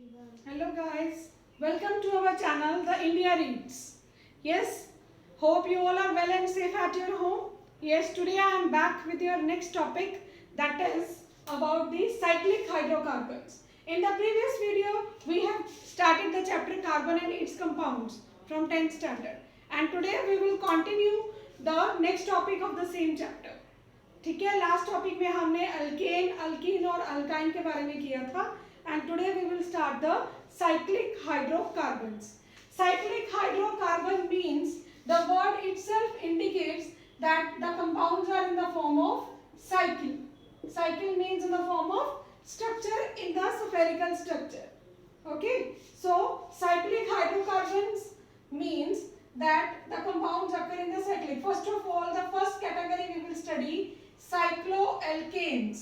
Hello guys, welcome to our channel The India Reads. Yes, hope you all are well and safe at your home. Yes, today I am back with your next topic, that is about the cyclic hydrocarbons. In the previous video we have started the chapter carbon and its compounds from 10th standard, and today we will continue the next topic of the same chapter. ठीक है, last topic में हमने alkane, alkyne और alkyne के बारे में किया था, and today we will start the cyclic hydrocarbons. Cyclic hydrocarbon means the word itself indicates that the compounds are in the form of cycle. Cycle means in the form of structure in the spherical structure. Okay, so cyclic hydrocarbons means that the compounds occur in the cyclic. First of all, the first category we will study cycloalkenes.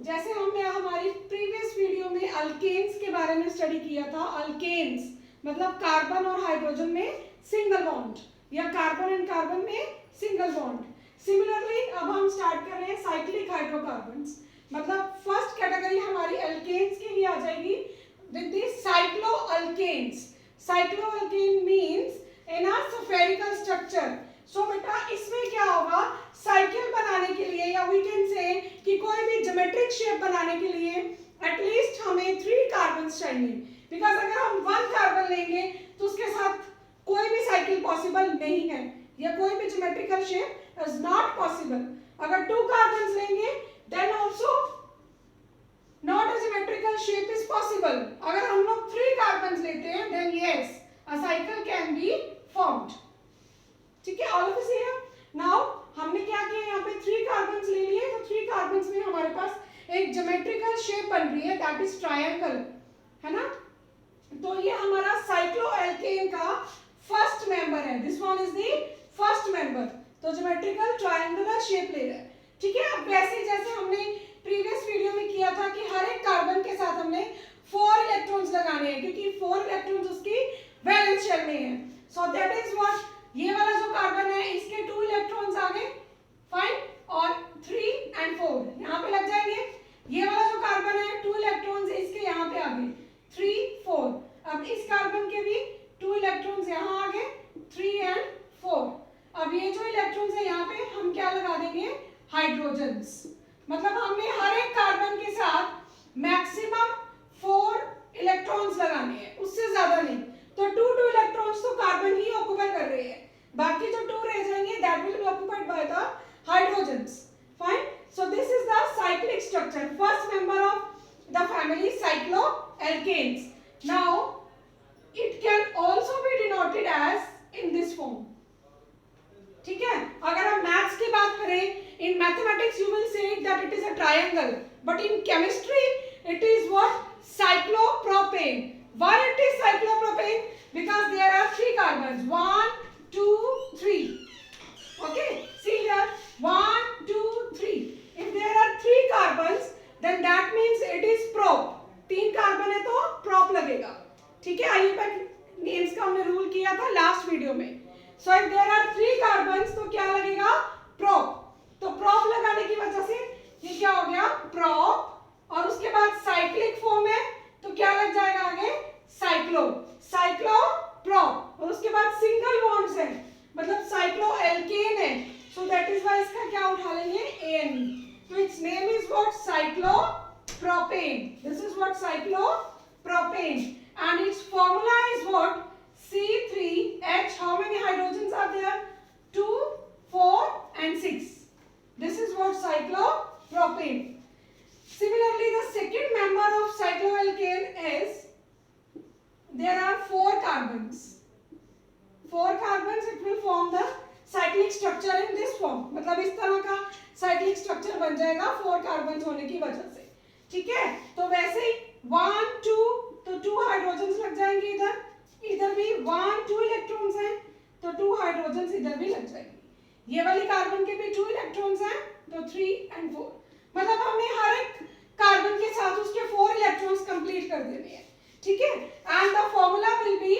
जैसे हमने हमारी previous video में alkanes के बारे में study किया था. Alkanes मतलब कार्बन और हाइड्रोजन में सिंगल बॉन्ड या कार्बन एंड कार्बन में सिंगल बॉन्ड. सिमिलरली अब हम स्टार्ट कर रहे हैं साइक्लिक हाइड्रोकार्बन्स. मतलब फर्स्ट कैटेगरी हमारी अल्केन्स की ही आ जाएगी with the cycloalkanes. Cycloalkane means in a spherical structure. So बेटा इसमें क्या होगा, साइकिल बनाने के लिए या वी कैन से कि कोई भी ज्योमेट्रिक शेप बनाने के लिए एटलीस्ट हमें 3 कार्बन चाहिए. बिकॉज अगर हम 1 कार्बन लेंगे तो उसके साथ कोई भी साइकिल पॉसिबल नहीं है या कोई भी geometrical shape is not possible. अगर 2 कार्बन लेंगे then also not a geometrical shape is possible. अगर हम लोग 3 कार्बन लेते हैं then yes a cycle can be formed. ठीक है, all of us here. Now हमने क्या किया, यहाँ पे 3 कार्बन्स ले लिए. तो 3 कार्बन्स में हमारे पास एक ज्योमेट्रिकल शेप बन रही है, दैट इज ट्रायंगल, है ना. तो ये हमारा साइक्लोएल्केन का फर्स्ट मेंबर है. This one is the first member. तो ज्योमेट्रिकल ट्रायंगुलर शेप ले रहा है. ठीक है, अब वैसे जैसे हमने प्रीवियस वीडियो में किया था कि हर एक कार्बन के साथ हमने 4 इलेक्ट्रॉन्स लगाने हैं क्योंकि 4 इलेक्ट्रॉन्स उसकी वैलेंस शेल में है. सो दैट इज व्हाट, ये वाला जो कार्बन है इसके 2 इलेक्ट्रॉन्स आगे, फाइन, और 3 and 4 यहाँ पे लग जाएंगे. ये वाला जो कार्बन है 2 इलेक्ट्रॉन्स है इसके यहाँ पे आगे 3 4. अब इस कार्बन के भी 2 इलेक्ट्रॉन्स यहाँ आगे 3 and 4. अब ये जो इलेक्ट्रॉन्स है यहाँ पे हम क्या लगा देंगे, हाइड्रोजन्स. मतलब हमने हर एक कार्बन के साथ मैक्सिमम 4 इलेक्ट्रॉन्स लगाने हैं, उससे ज्यादा नहीं. तो 2 इलेक्ट्रॉन्स तो कार्बन ही ऑक्युपाई कर रहे हैं, बाकी जो 2 रह जाएंगे that will be occupied by the hydrogens. Fine. So this is the cyclic structure, first member of the family cycloalkanes. Now it can also be denoted as in this form. ठीक है, अगर हम मैथ्स की बात करें, in mathematics you will say that it is a triangle, but in chemistry it is what, cyclopropane. Why it is cyclopropane? Because there are 3 carbons, 1 2 3. Okay, see here, 1 2 3. If there are 3 carbons then that means it is prop. 3 carbon है तो prop लगेगा. ठीक है, IUPAC names का हमने rule किया था last video में. So if there are 3 carbons तो क्या लगेगा, prop. तो prop लगाने की वजह से ये क्या हो गया, prop, और उसके बाद साइक्लिक फॉर्म है तो क्या लग जाएगा आगे, साइक्लो, साइक्लो प्रोप, और उसके बाद सिंगल बॉन्ड्स है मतलब साइक्लोएल्केन है. सो दैट इज व्हाई इसका क्या उठा लेंगे, एन. तो its name is what, cyclopropane. This is what, cyclopropane, and its formula is what, C3H. How many hydrogens are there, 2 4 and 6. This is what, cyclopropane. Similarly, the second member of cycloalkane is, there are 4 carbons. 4 carbons, it will form the cyclic structure in this form. मतलब इस तरह का cyclic structure बन जाएगा 4 carbons होने की वजह से. ठीक है, तो वैसे ही 1 2 तो 2 हाइड्रोजन्स लग जाएंगे इधर. इधर भी 1 2 इलेक्ट्रॉन्स हैं तो 2 हाइड्रोजन्स इधर भी लग जाएंगे. ये वाली कार्बन के भी 2 इलेक्ट्रॉन्स हैं तो 3 and 4. मतलब हमने हर एक कार्बन के साथ उसके 4 इलेक्ट्रॉन्स कंप्लीट कर देने हैं. ठीक है, and the formula will be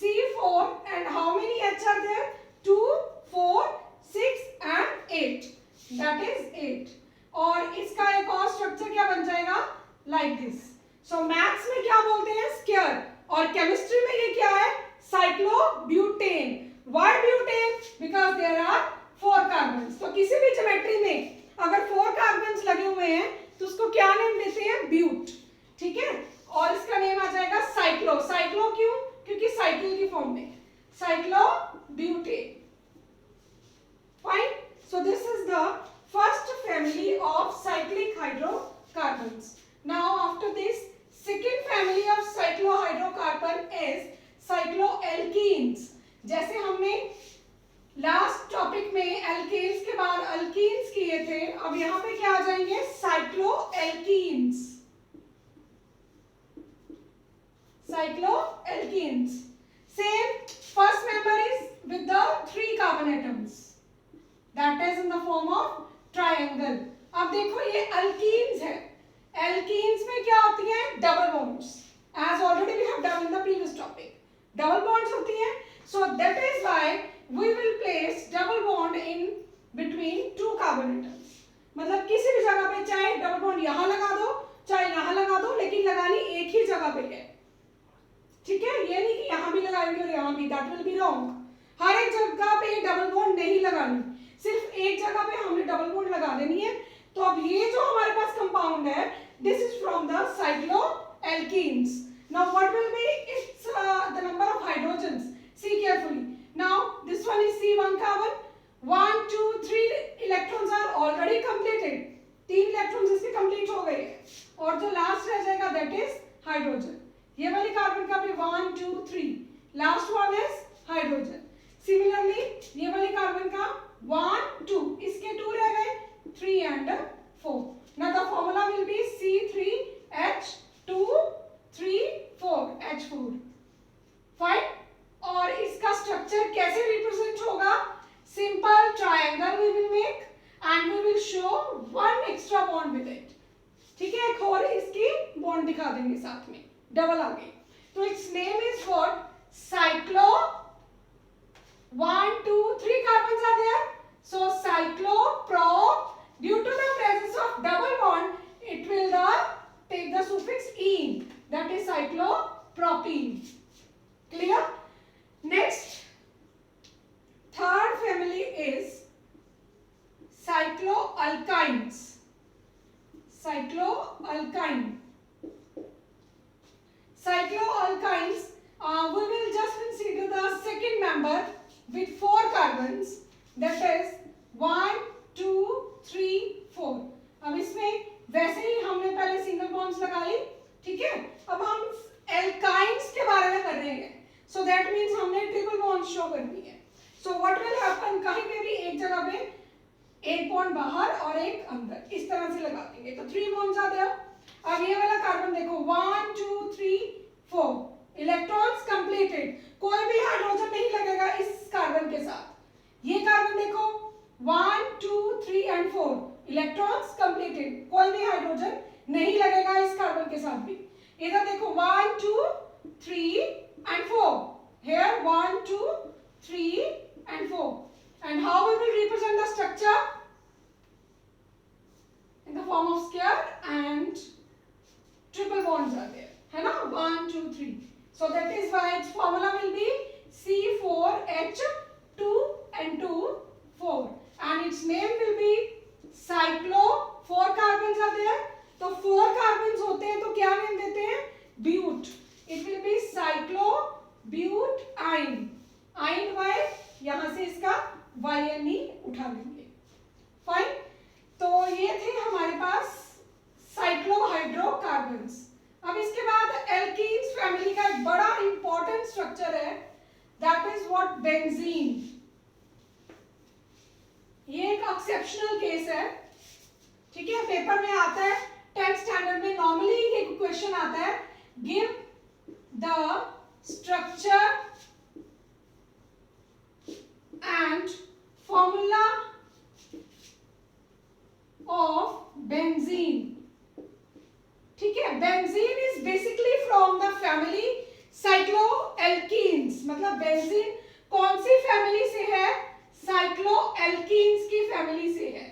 C4 and how many H are there, 2 4 6 and 8, that is 8. और इसका एक और स्ट्रक्चर क्या बन जाएगा, लाइक दिस। सो मैथ्स में क्या बोलते हैं, स्क्वायर, और केमिस्ट्री में ये क्या है, cyclobutane. Why butane, because there are 4 carbons. तो किसी भी ज्योमेट्री में अगर 4 कार्बन्स लगे हुए हैं तो उसको क्या नेम देते हैं, ब्यूट, ठीक है। और इसका नेम आ जाएगा साइक्लो। साइक्लो क्यों, क्योंकि साइकिल की फॉर्म में, cyclobutane. Fine. So this is the first family of cyclic hydrocarbons. Now after this second family of cyclohydrocarbon is cycloalkenes। जैसे हमने लास्ट टॉपिक में एल्केन्स के बाद अल्कीन्स किए थे, अब यहाँ पे क्या आ जाएंगे, cycloalkenes. Cycloalkenes same, first member is with the 3 carbon atoms, that is in the form of triangle. अब देखो ये अल्कीन्स है, एल्कीन्स में क्या होती है, double bonds, as already we have done in the previous topic, double bonds होती हैं। So that is why we will place double bond in between 2 carbon atoms. मतलब किसी भी जगह पे चाहे डबल बॉन्ड यहाँ लगा दो चाहे यहाँ लगा दो, लेकिन लगानी एक ही जगह पे है, ठीक है। ये नहीं कि यहाँ भी लगाएंगे और यहाँ भी, दैट विल बी रॉन्ग। हर एक जगह पे डबल बॉन्ड नहीं लगानी, सिर्फ एक जगह पे हमने डबल बॉन्ड लगा देनी है। तो अब ये जो हमारे पास कंपाउंड है, this is from the cycloalkenes. Now what will be its the number of hydrogens? See carefully. Now this one is C1 carbon, 1 2 3 electrons are already completed, 3 electrons इसके कंप्लीट हो गए हैं, और जो लास्ट रह जाएगा that is हाइड्रोजन। ये वाली कार्बन का भी 1 2 3, last one is hydrogen. Similarly ये वाली कार्बन का 1 2, इसके 2 रह गए, 3 and 4. Now the formula will be C3H234H4. Fine. और इसका स्ट्रक्चर कैसे रिप्रेजेंट होगा, simple triangle we will make and we will show one extra bond with it, ठीक है। एक और इसकी बॉन्ड दिखा देंगे साथ में, डबल आगे। तो its name is what, cyclo 1 2 3 carbons are there, so cycloprop. Due to the presence of double bond, it will take the suffix -ene, that is cyclopropene. Clear? Next, third family is cycloalkynes. Cycloalkyne. Cycloalkynes, we will just consider the second member with 4 carbons, that is 1 2 3 4। अब इसमें वैसे ही हमने पहले single bonds लगा ली, ठीक है। अब हम एल्काइन्स के बारे में कर रहे हैं, सो दैट मींस हमने ट्रिपल बॉन्ड शो करनी है। सो व्हाट विल हैपन, कहीं पे भी एक जगह पे एक बॉन्ड बाहर और एक अंदर, इस तरह से लगा देंगे तो 3 बॉन्ड्स आते हैं। अब ये वाला कार्बन देखो 1 2 3 4 इलेक्ट्रॉन्स कंप्लीटेड, कोई भी हाइड्रोजन नहीं लगेगा इस कार्बन के साथ। ये कार्बन देखो 1 2 3 and 4 इलेक्ट्रॉन्स कंप्लीटेड, कोई भी हाइड्रोजन नहीं लगेगा इस कार्बन के साथ भी। इधर देखो 1 2 3 and 4, here 1 2 3 and 4, and how we will represent the structure, in the form of square and triple bonds are there, है ना, 1 2 3। so that is why its formula will be C4H2 and 2 4, and its name will be cyclo। 4 carbons are there, तो 4 carbons होते हैं तो क्या name देते हैं, ब्यूट। it will be cyclobutene, आइन y, यहां से इसका YNE उठा लेंगे। फाइन। तो ये थे हमारे पास साइक्लोहाइड्रोकार्बन्स। अब इसके बाद एल्कीन्स फैमिली का एक बड़ा इंपॉर्टेंट स्ट्रक्चर है, दैट इज व्हाट, बेंजीन। ये एक एक्सेप्शनल केस है, ठीक है, पेपर में आता है 10th स्टैंडर्ड में। नॉर्मली एक क्वेश्चन आता है, give the structure and formula of benzene, ठीक है। Benzene is basically from the family cycloalkenes, मतलब बेंजीन कौन सी फैमिली से है, साइक्लोएल्कीन्स की फैमिली से है।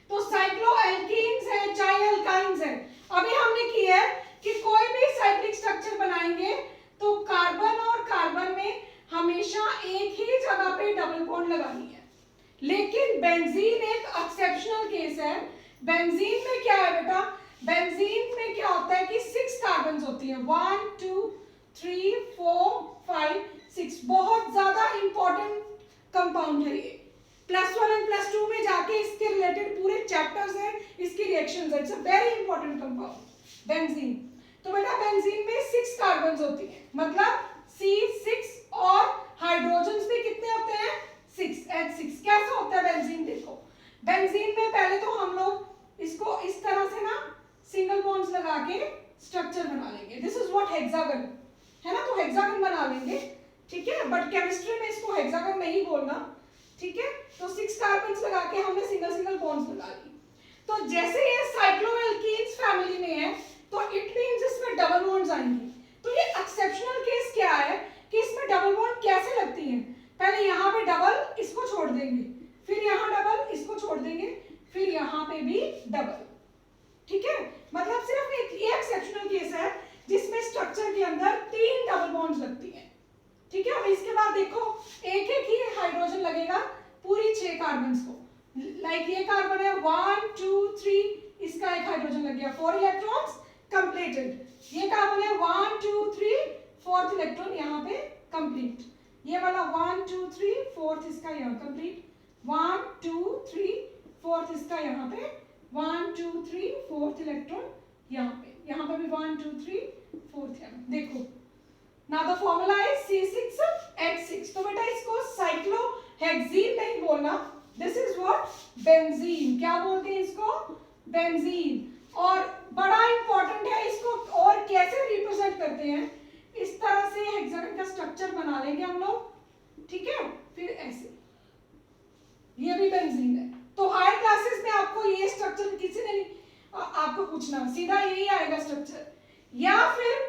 तो साइक्लोएल्कीन्स है चाहे अल्काइन्स है। अभी हमने की है है। बेंजीन में क्या है बेटा, बेंजीन में क्या होता है कि 6 कार्बन होती है, 1 2 3 4 5 6, बहुत ज्यादा इंपॉर्टेंट कंपाउंड है ये। +1 एंड +2 में जाके इसके रिलेटेड पूरे चैप्टर्स हैं, इसकी रिएक्शंस है, it's a very important compound benzene. तो बेटा बेंजीन में 6 कार्बन होती है, मतलब C6 और हाइड्रोजन्स भी कितने होते हैं, 6 H6। कैसा होता है बेंजीन, देखो बेंजीन में पहले तो हम लोग इसको इस तरह से ना सिंगल बॉन्ड्स लगा के स्ट्रक्चर बना लेंगे, दिस इज व्हाट हेक्सागन है ना, तो हेक्सागन बना लेंगे, ठीक है, बट केमिस्ट्री में इसको हेक्सागन नहीं बोलना, ठीक है। तो 6 कार्बन्स लगा के हमने सिंगल सिंगल बॉन्ड्स लगा ली। तो जैसे ये साइक्लोएल्कीन्स फैमिली में है तो इट मींस इसमें डबल बॉन्ड्स आएंगे। तो ये एक्सेप्शनल केस क्या है कि इसमें डबल बॉन्ड कैसे लगती हैं, पहले यहाँ पे डबल, इसको छोड़ देंगे, फिर यहाँ डबल, इसको छोड़ देंगे, फिर यहाँ पे भी डबल, ठीक है। मतलब सिर्फ ये एक्सेप्शनल केस है जिसमें स्ट्रक्चर के अंदर 3 डबल बॉन्ड्स लगती हैं, ठीक है। और इसके बाद देखो एक एक ही हाइड्रोजन लगेगा पूरी 6 कार्बन्स को, लाइक ये कार्बन है 1 2 3, इसका एक हाइड्रोजन लग गया, 4 इलेक्ट्रॉन्स कंप्लीटेड। ये कार्बन है 1 2 3, 4th इलेक्ट्रॉन यहाँ पे कंप्लीट, ये वाला 1 2 3, 4th इसका यहाँ कंप्लीट, 1 2 3, 4th इसका यहाँ पे 1 2 3, 4th इलेक्ट्रॉन यहाँ पे भी 1 2 3, 4th यहाँ। देखो now the formula is C6H6। तो बेटा इसको साइक्लोहेक्सीन नहीं बोलना, this is what बेंजीन, क्या बोलते हैं इसको, बेंजीन। और बड़ा इंपॉर्टेंट है, इसको और कैसे रिप्रेजेंट करते हैं, इस तरह से हेक्सागन का स्ट्रक्चर बना लेंगे हम लोग, ठीक है, फिर ऐसे, ये भी बेंजीन है। तो हायर क्लासेस में आपको ये स्ट्रक्चर किसी ने आपको पूछना, सीधा यही आएगा स्ट्रक्चर, या फिर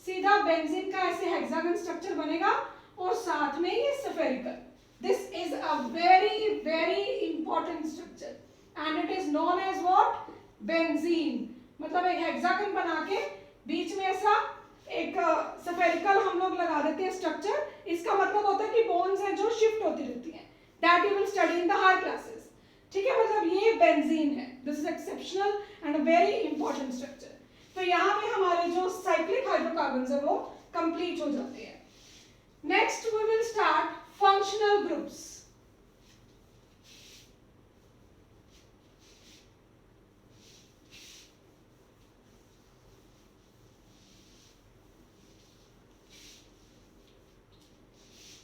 सीधा बेंजीन का ऐसे हेक्सागन स्ट्रक्चर बनेगा और साथ में ये spherical. This is a very very important structure and it is known as what, benzene. मतलब एक हेक्सागन बना के बीच में ऐसा एक स्फेरिकल हम लोग लगा देते हैं स्ट्रक्चर, इसका मतलब होता है कि बोन्स हैं जो शिफ्ट होती रहती हैं, that you will study in the higher classes, ठीक है। मतलब ये बेंजीन है, this is exceptional and very important structure. तो यहाँ पे हमारे जो साइक्लिक हाइड्रोकार्बन्स है वो कंप्लीट हो जाते हैं। Next we will start functional groups.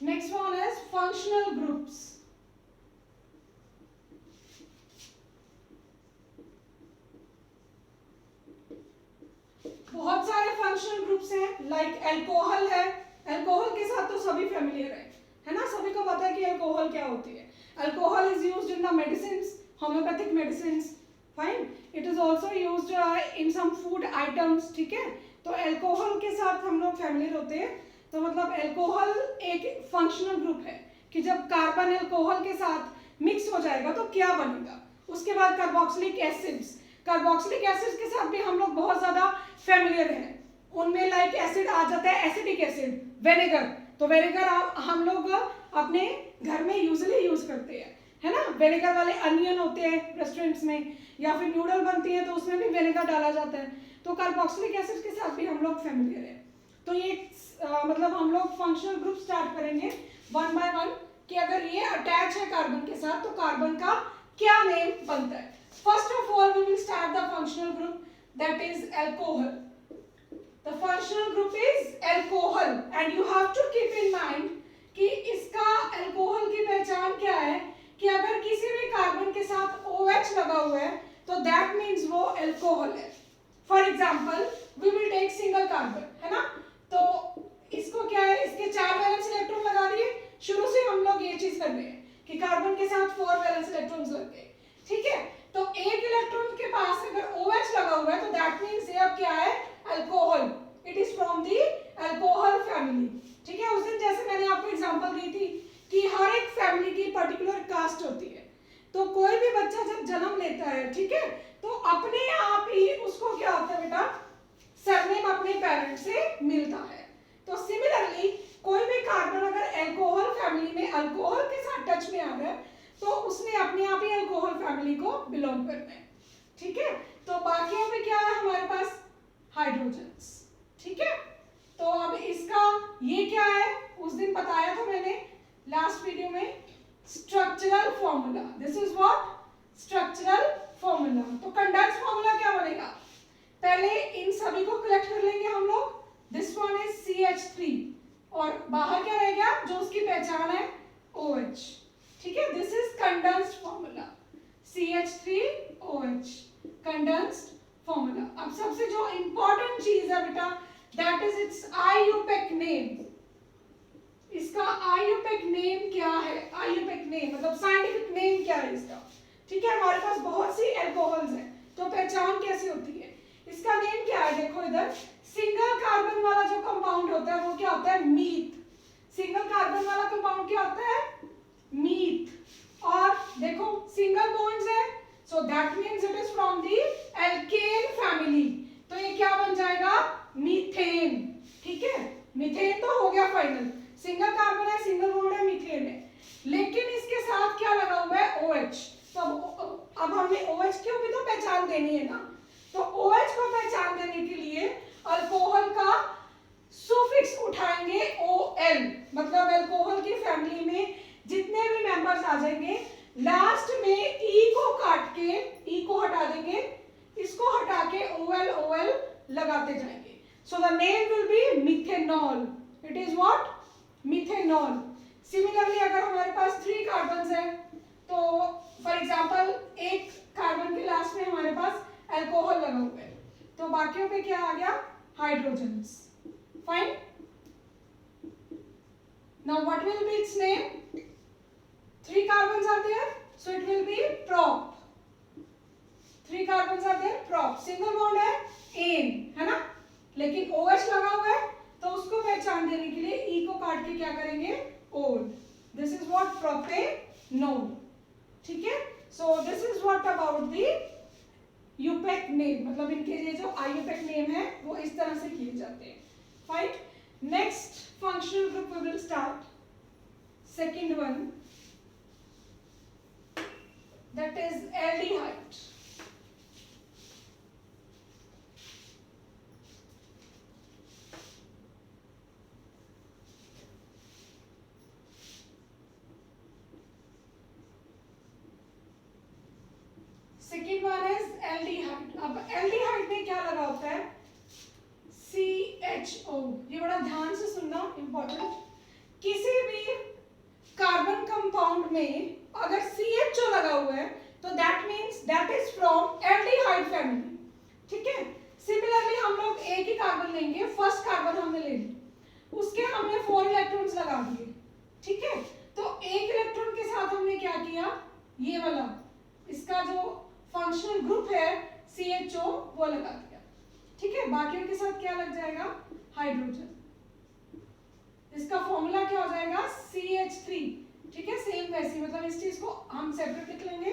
Next one is functional groups. बहुत सारे फंक्शनल ग्रुप्स हैं, लाइक अल्कोहल है, अल्कोहल के साथ तो सभी फेमिलियर है ना, सभी को पता है कि अल्कोहल क्या होती है। Alcohol is used in the medicines, homoeopathic medicines, fine, it is also used in some food items, ठीक है। तो अल्कोहल के साथ हम लोग फेमिलियर होते हैं। तो मतलब अल्कोहल एक फंक्शनल ग्रुप है कि जब कार्बन अल्कोहल के साथ मिक्स हो जाएगा तो क्या बनेगा। उसके बाद कार्बोक्सिलिक एसिड्स, कार्बोक्सिलिक एसिड्स के साथ भी हम लोग बहुत ज्यादा फेमिलियर हैं, उनमें लाइक एसिड आ जाता है, एसिडिक एसिड, विनेगर। तो विनेगर हम लोग अपने घर में यूजुअली यूज करते हैं, है ना, विनेगर वाले अनियन होते हैं रेस्टोरेंट्स में, या फिर नूडल बनती है तो उसमें भी विनेगर डाला जाता है। तो कार्बोक्सिलिक एसिड के साथ भी हम लोग फेमिलियर हैं। तो ये मतलब हम लोग फंक्शनल ग्रुप स्टार्ट करेंगे वन बाय वन कि अगर ये अटैच है कार्बन के साथ तो कार्बन का क्या नेम बनता है। First of all we will start the functional group that is alcohol. The functional group is alcohol and you have to keep in mind कि इसका अल्कोहल की पहचान क्या है कि अगर किसी भी कार्बन के साथ OH लगा हुआ है तो that means वो अल्कोहल है। For example we will take single carbon, है ना, तो इसको क्या है, इसके 4 वैलेंस इलेक्ट्रॉन लगा दिए, शुरू से हम लोग ये चीज कर रहे हैं कि कार्बन के साथ 4 वैलेंस इलेक्ट्रॉन्स लग गए, ठीक है। तो एक इलेक्ट्रॉन के पास अगर OH लगा हुआ है तो दैट मींस ये अब क्या है, alcohol, it is from the alcohol family, ठीक है। उस दिन जैसे मैंने आपको एग्जांपल दी थी कि हर एक फैमिली की पर्टिकुलर कास्ट होती है, तो कोई भी बच्चा जब जन्म लेता है, ठीक है, तो अपने आप ही उसको क्या होता है बेटा, सरनेम अपने पेरेंट्स से मिलता है। तो सिमिलरली कोई भी कार्बन अगर अल्कोहल फैमिली में अल्कोहल के साथ टच में आ गया तो उसने अपने आप ही अल्कोहल फैमिली को बिलोंग करना है, ठीक है। तो बाकियों में क्या है हमारे पास, हाइड्रोजन्स, ठीक है। तो अब इसका ये क्या है, उस दिन बताया था मैंने लास्ट वीडियो में, structural formula. This is what, structural formula. तो कंडेंस फॉर्मूला क्या बनेगा, पहले इन सभी को कलेक्ट कर लेंगे हम लोग। दिस वन इज CH3 और बाहर क्या रह गया, जो उसकी पहचान है OH, ठीक है। This is condensed formula, CH3OH, condensed formula. अब सबसे जो इंपॉर्टेंट चीज है बेटा, that is it's IUPAC name. इसका IUPAC नेम क्या है, IUPAC नेम मतलब साइंटिफिक नेम क्या है इसका, ठीक है। हमारे पास बहुत सी एल्कोहल्स हैं, तो पहचान कैसे होती है, इसका नेम क्या है, देखो इधर, सिंगल कार्बन वाला जो कंपाउंड होता है वो क्या होता है, मीथ। सिंगल कार्बन वाला कंपाउंड क्या होता है, मीथ। और देखो सिंगल बॉन्ड्स है, so that means it is from the alkene family, तो ये क्या बन जाएगा, मीथेन, ठीक है। मीथेन तो हो गया फाइनल, सिंगल कार्बन है, सिंगल बॉन्ड है, मीथेन है। लेकिन इसके साथ क्या लगा हुआ है, OH। तो अब हमने OH को भी तो पहचान देनी है ना, तो OH को पहचान देने के लिए अल्कोहल का सुफिक्स उठाएंगे OL, मतलब अल्कोहल की फैमिली में जितने भी मेंबर्स आ जाएंगे, लास्ट में E को काट के, E को हटा देंगे, इसको हटा के OL लगाते जाएंगे। So the name will B methanol, it is what, methanol. Similarly अगर हमारे पास 3 कार्बन्स हैं, तो फॉर एग्जांपल एक कार्बन के लास्ट में हमारे पास अल्कोहल लगा हुआ है, तो बाकियों पे क्या आ गया, hydrogens, fine. Now what will be its name, 3 carbons are there, so it will be prop। 3 carbons are there, prop। Single bond है एन, है ना, लेकिन OH लगा हुआ है, तो उसको पहचान देने के लिए E को काट के क्या करेंगे, OL। This is what, propanol, ठीक है। So this is what about the IUPAC name, मतलब इनके ये जो IUPAC नेम है वो इस तरह से किए जाते हैं, fine. Next functional group we will start, second one, that is aldehyde. Second one is aldehyde. अब एल्डिहाइड में क्या लगा होता है, CHO। ये बड़ा ध्यान से सुनना, इंपॉर्टेंट। किसी भी कार्बन कंपाउंड में अगर CHO लगा हुआ है, तो that means that is from aldehyde family, ठीक है। सिमिलरली हम लोग एक ही कार्बन लेंगे, फर्स्ट कार्बन हमने ले ली, उसके हमने 4 इलेक्ट्रॉन्स लगा दिए, ठीक है। तो एक इलेक्ट्रॉन के साथ हमने क्या किया, ये वाला इसका जो फंक्शनल ग्रुप है CHO वो लगा दिया, ठीक है। बाकियों के साथ क्या लग जाएगा, हाइड्रोजन। इसका फॉर्मूला क्या हो जाएगा, CH3, ठीक है। सेम वैसे, मतलब इस चीज को हम सेपरेट लिख लेंगे,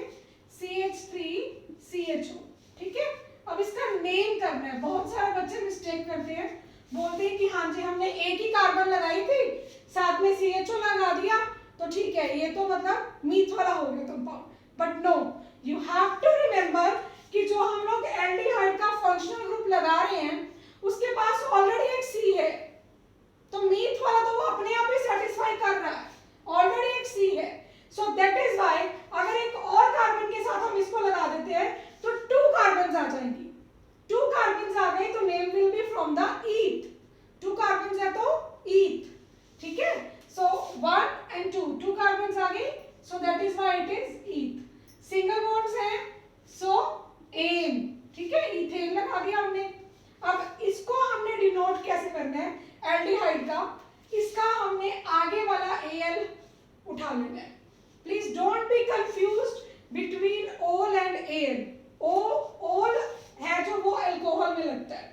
CH3CHO, ठीक है। अब इसका नेम करना है। बहुत सारे बच्चे मिस्टेक करते हैं, बोलते हैं कि हाँ जी हमने एक ही कार्बन लगाई थी, साथ में CHO लगा दिया, तो ठीक है, ये तो मतलब मीथ वाला हो गया compound. But no, you have to remember कि जो हम लोग एल्डिहाइड का फंक्शनल ग्रुप लगा रहे हैं, उसके पास ऑलरेडी एक C है, तो मीथ वाला तो वो अपने आप ही सेटिस्फाई कर रहा है, ऑलरेडी एक C है। सो दैट इज व्हाई अगर एक और कार्बन के साथ हम इसको लगा देते हैं, तो 2 कार्बन्स आ जाएंगी। 2 कार्बन्स आ गए तो name will be from the eth. 2 carbons है तो ईथ, ठीक है। सो 1 and 2 कार्बन्स आ गए, so that is why it is eth. Single bonds हैं, सो एन, ठीक है, इथेन लगा दिया हमने। अब इसको हमने डिनोट कैसे करना है, एल्डिहाइड का, इसका हमने आगे वाला Al उठा लेना है। Please don't be confused between ओल एंड एल। ओल है जो वो अल्कोहल में लगता है,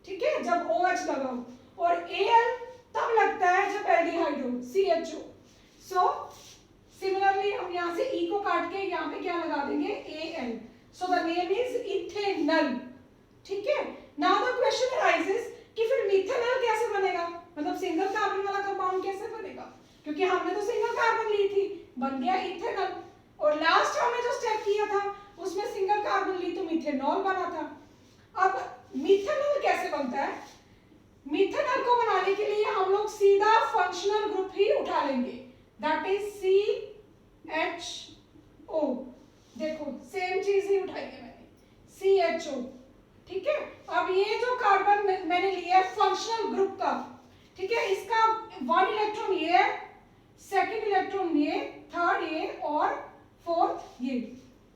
ठीक है, जब OH लगा हो, और Al तब लगता है जब एल्डिहाइड हो, CHO। सो सिमिलरली हम यहाँ से E को काट के यहाँ पे क्या लगा देंगे, Al। So the name is ethanol, ठीक है। नाउ द क्वेश्चन अराइजेस कि फिर मिथेनॉल कैसे बनेगा, मतलब सिंगल कार्बन वाला कंपाउंड कैसे बनेगा, क्योंकि हमने तो सिंगल कार्बन ली थी, बन गया इथेनॉल। और लास्ट हमने जो स्टेप किया था उसमें सिंगल कार्बन ली तो मिथेनॉल बना था। अब मिथेनॉल कैसे बनता है? मिथेनॉल को बनाने के लिए हम लोग सीधा फंक्शनल ग्रुप ही उठा लेंगे, दैट इज CHO। देखो सेम चीज ही उठाई है मैंने, CHO। ठीक है, अब ये जो कार्बन मैंने लिया है फंक्शनल ग्रुप का, ठीक है, इसका 1 इलेक्ट्रॉन ये है, सेकंड इलेक्ट्रॉन ये, थर्ड ये और फोर्थ ये,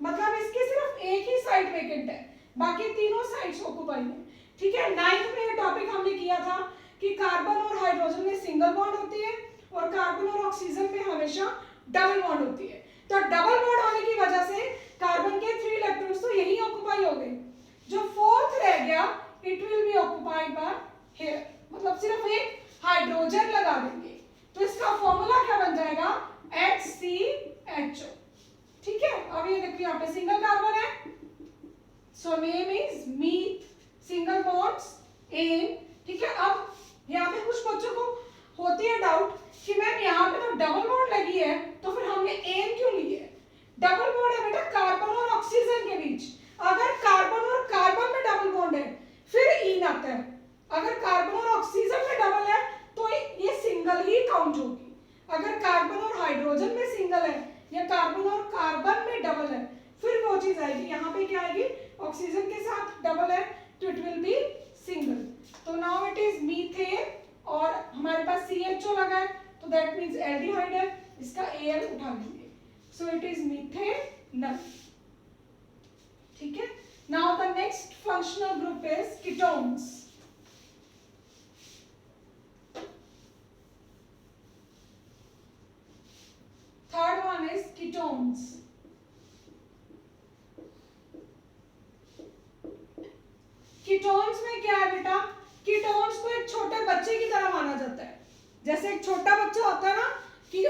मतलब इसकी सिर्फ एक ही साइड वेकेंट है, बाकी तीनों साइड्स ऑक्युपाई है। ठीक है, 9th में ये टॉपिक हमने किया था कि कार्बन और हाइड्रोजन में सिंगल बॉन्ड होती है और कार्बन और ऑक्सीजन में हमेशा डबल बॉन्ड होती है। तो डबल बॉन्ड होने की वजह से कार्बन के 3 इलेक्ट्रॉन्स तो यही ऑक्युपाई हो गए, जो फोर्थ रह गया it will be occupied bye here, मतलब सिर्फ एक हाइड्रोजन लगा देंगे तो इसका फॉर्मूला क्या बन जाएगा, HCHO। ठीक है, अब ये देखिए यहाँ पे सिंगल कार्बन है, so name is meth, single bonds ane. ठीक है, अब यहाँ पे कुछ बच्चों को होती है डाउट कि मैम यहाँ पे तो डबल बॉन्ड लगी है तो फिर हमने एन क्यों ली है? डबल बॉन्ड है बेटा कार्बन और ऑक्सीजन के बीच, अगर कार्बन और कार्बन में डबल बॉन्ड है फिर इन आता है, अगर कार्बन और ऑक्सीजन में डबल है तो ये सिंगल ही काउंट होगी। अगर कार्बन और हाइड्रोजन में सिंगल है या कार्बन और कार्बन में डबल है फिर वो चीज आएगी, यहाँ पे क्या आएगी, ऑक्सीजन के साथ डबल है तो इट विल बी सिंगल। तो नाउ इट इज मीथेन और हमारे पास CHO लगा है तो दैट मींस एल्डिहाइड है, इसका Al उठा लेंगे, सो इट इज मीथेनॉल। ठीक है, now the next functional group is ketones. Third one is ketones. Ketones में क्या है बेटा, कीटोन्स को एक छोटे बच्चे की तरह माना जाता है, जैसे एक छोटा बच्चा होता है ना कि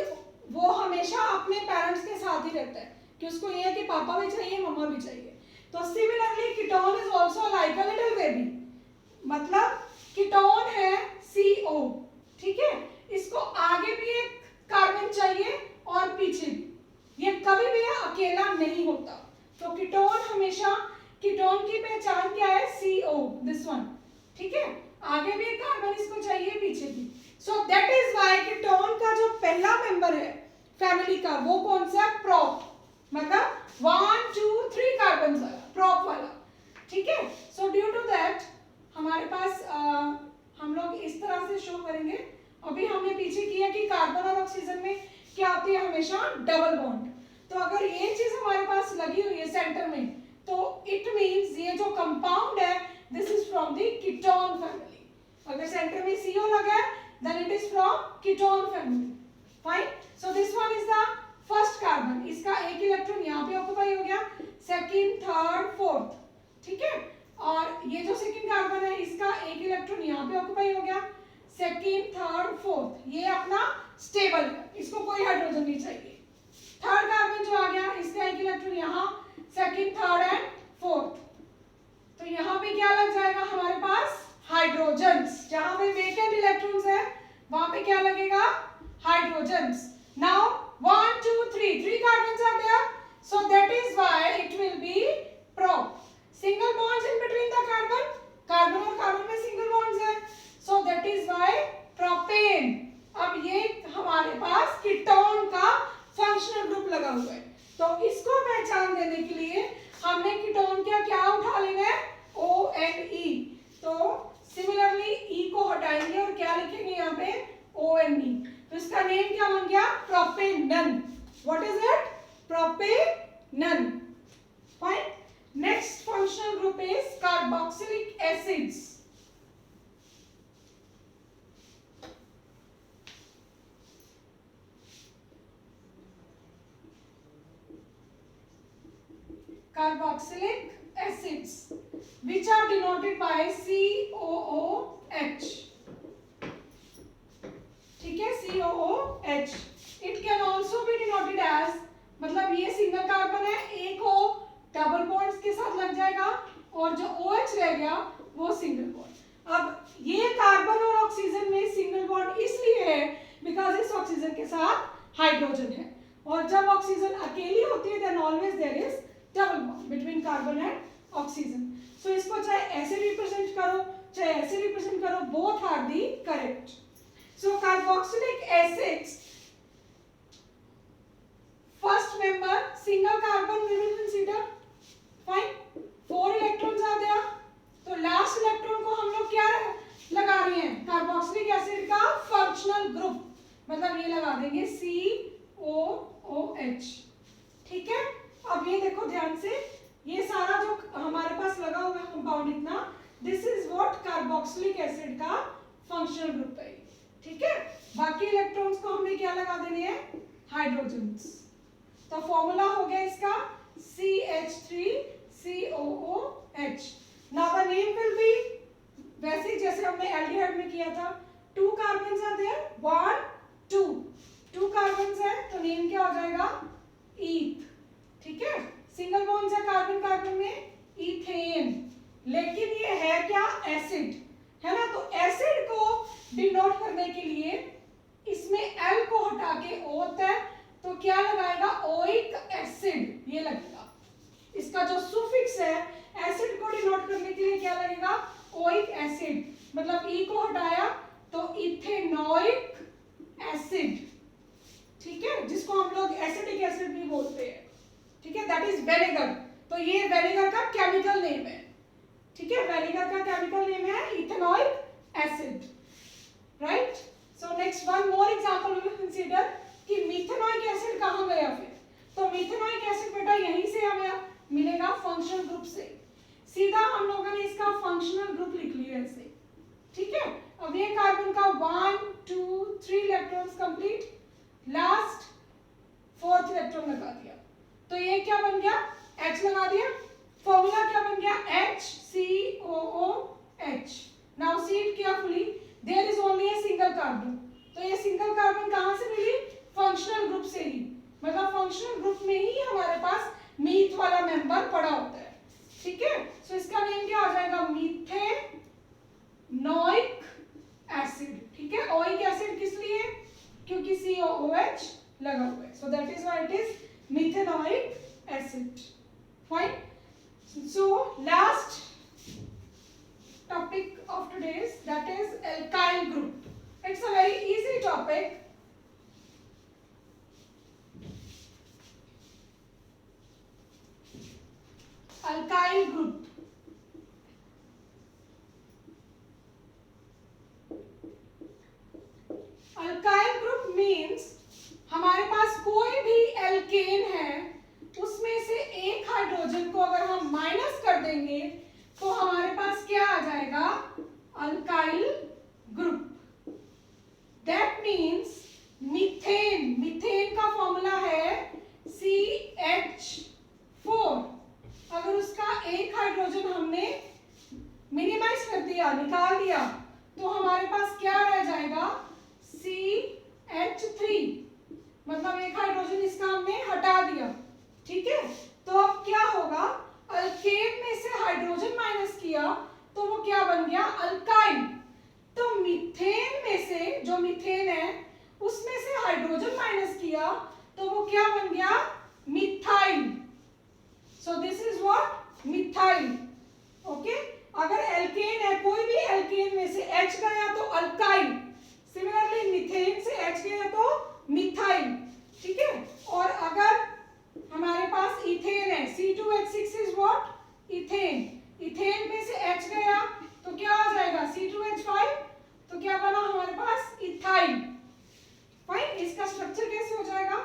वो हमेशा अपने पेरेंट्स के साथ ही रहता है कि उसको ये है कि पापा भी चाहिए मम्मा भी चाहिए, तो similarly ketone is also like a little baby, मतलब कीटोन है CO। ठीक है, इसको आगे भी एक कार्बन चाहिए और पीछे भी, ये कभी भी अकेला नहीं होता, तो कीटोन हमेशा, कीटोन की पहचान क्या है, CO, दिस वन। ठीक है, आगे भी एक कार्बन इसको चाहिए पीछे भी, सो दैट इज व्हाई कीटोन का जो पहला मेंबर है फैमिली का वो कौन सा है, प्रोप, मतलब 1 2 3 कार्बन वाला, प्रोप वाला। ठीक है, सो ड्यू टू दैट हमारे पास हम लोग इस तरह से शो करेंगे। अभी हमने पीछे किया कि कार्बन और ऑक्सीजन में क्या होती है, हमेशा डबल बॉन्ड, तो अगर ये चीज हमारे पास लगी हुई है सेंटर में तो इट मींस ये जो कंपाउंड है this is from the ketone family, अगर सेंटर में CO लगा है then it is from ketone family, fine। so this one is the first carbon, इसका एक इलेक्ट्रॉन यहाँ पे ऑक्युपाई हो गया, सेकंड थर्ड फोर्थ। ठीक है, और ये जो सेकंड कार्बन है इसका एक इलेक्ट्रॉन यहाँ पे ऑक्युपाई हो गया, सेकंड थर्ड फोर्थ, ये अपना स्टेबल है, इसको कोई हाइड्रोजन नहीं चाहिए। थर्ड कार्बन जो आ गया इसका एक इलेक्ट्रॉन यहाँ, सेकंड थर्ड एंड फोर्थ, तो यहाँ पे क्या लग जाएगा हमारे पास, हाइड्रोजन्स, जहां पे वेकेंट इलेक्ट्रॉन्स है वहां पे क्या लगेगा, hydrogens. Now 1 2 3 3 carbons are there, so that is why it will be prop, single bonds in between the carbon, carbon और कार्बन में सिंगल बॉन्ड्स है, so that is why propane. अब ये हमारे पास कीटोन का फंक्शनल ग्रुप लगा हुआ है, तो इसको पहचान देने के लिए हमने कीटोन क्या उठा लेना है, ONE, तो सिमिलरली E को हटाएंगे और क्या लिखेंगे यहाँ पे, ONE, तो इसका नेम क्या बन गया, propanone. What is it, propanone, fine. Next functional group is carboxylic acids. Carboxylic acids which are denoted by COOH। ठीक है, COOH। It can also be denoted as, मतलब ये सिंगल कार्बन है, एक O डबल बॉन्ड्स के साथ लग जाएगा और जो OH रह गया वो सिंगल बॉन्ड। अब ये कार्बन और ऑक्सीजन में सिंगल बॉन्ड इसलिए है बिकॉज इस ऑक्सीजन के साथ हाइड्रोजन है, और जब ऑक्सीजन अकेली होती है then always there is double bond between carbon and oxygen. So इसको चाहे ऐसे रिप्रेजेंट करो चाहे ऐसे रिप्रेजेंट करो, both are the correct. So carboxylic acids first member single carbon we will consider, fine, 4 electrons आ गया, तो लास्ट इलेक्ट्रॉन को हम लोग क्या लगा रहे हैं, कार्बोक्सिलिक एसिड का फंक्शनल ग्रुप, मतलब ये लगा देंगे COOH, ठीक है। अब ये देखो ध्यान से, ये सारा जो हमारे पास लगा हुआ है कंपाउंड इतना, this is what carboxylic acid का फंक्शनल ग्रुप है, ठीक है। बाकी इलेक्ट्रॉन्स को हमने क्या लगा देने हैं, हाइड्रोजन्स। तो फॉर्मूला हो गया इसका CH3COOH। Now the name will B वैसे जैसे हमने एल्डिहाइड में किया था, 2 कार्बन्स आर देयर, 1 2 कार्बन्स है तो नेम क्या हो जाएगा, ईथ, ठीक है। सिंगल बॉन्ड है कार्बन कार्बन में, इथेन, लेकिन ये है क्या, एसिड है ना। तो एसिड को डिनोट करने के लिए इसमें एल को हटा के ओ होता है, तो क्या लगाएगा, ओइक एसिड, ये लगेगा। इसका जो सुफिक्स है एसिड को डिनोट करने के लिए क्या लगेगा, ओइक एसिड, मतलब ई को हटाया तो इथेनोइक एसिड, ठीक है, जिसको हम लोग एसिटिक एसिड भी बोलते हैं, ठीक है, दैट इज विनेगर। तो ये विनेगर का केमिकल नेम है, ठीक है, विनेगर का केमिकल नेम है ethanoic acid, right. So next one more example we will consider कि मिथेनोइक एसिड कहां गया फिर, तो मिथेनोइक एसिड बेटा यहीं से हमें मिलेगा फंक्शनल ग्रुप से, सीधा हम लोगों ने इसका फंक्शनल ग्रुप लिख लिया ऐसे, ठीक है। अब ये कार्बन का 1 2 3 electrons complete, last 4th electron लगा दिया, तो ये क्या बन गया, H लगा दिया, फॉर्मूला क्या बन गया, HCOOH। Now see it carefully, there is only a single carbon, तो ये सिंगल कार्बन कहां से मिली, फंक्शनल ग्रुप से ही, मतलब फंक्शनल ग्रुप में ही हमारे पास मीथ वाला मेंबर पड़ा होता है, ठीक है। सो इसका नेम क्या हो जाएगा, मीथेनोइक एसिड, ठीक है। ओइक एसिड किस लिए, क्योंकि COOH लगा हुआ है, so that is why it is methanoic acid, fine. So last topic of today's, that is alkyl group. It's a very easy topic. Alkyl group, alkyl group means हमारे पास कोई भी alkene है, उसमें से एक हाइड्रोजन को अगर हम माइनस कर देंगे तो हमारे पास क्या आ जाएगा, alkyl group. That means methane, methane का फॉर्मूला है CH4, अगर उसका एक हाइड्रोजन हमने मिनिमाइज कर दिया, निकाल दिया, तो हमारे पास क्या रह जाएगा, CH3, मतलब एक हाइड्रोजन इसका हमने हटा दिया, ठीक है। तो अब क्या होगा, अल्केन में से हाइड्रोजन माइनस किया तो वो क्या बन गया, अल्काइल। तो मीथेन में से, जो मीथेन है उसमें से हाइड्रोजन माइनस किया तो वो क्या बन गया, methyl. So this is what, methyl, okay. अगर एल्केन है, कोई भी एल्केन में से H गया तो अल्काइल, सिमिलरली मीथेन से H गया तो मिथाइल, ठीक है। और अगर हमारे पास इथेन है, C2H6 is what, ethane, ethane में से H गया तो क्या आ जाएगा, C2H5, तो क्या बना हमारे पास, इथाइल, फाइन। इसका स्ट्रक्चर कैसे हो जाएगा,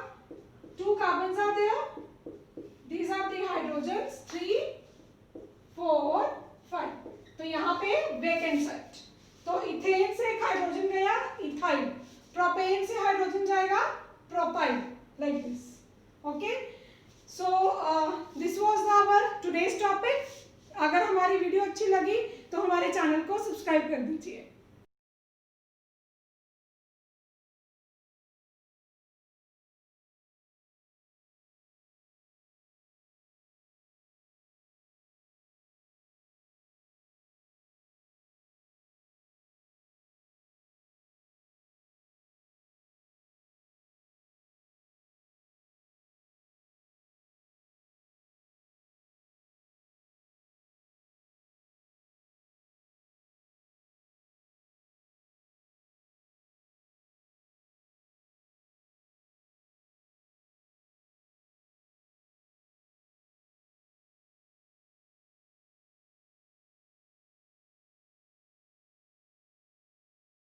2 carbons are there, these are the hydrogens 3 4 5, तो यहाँ पे वेकेंट साइट, तो इथेन से एक हाइड्रोजन गया, इथाइल, प्रोपेन से हाइड्रोजन जाएगा, propyl, like this, okay. So this was our today's topic. अगर हमारी वीडियो अच्छी लगी तो हमारे चैनल को सब्सक्राइब कर दीजिए।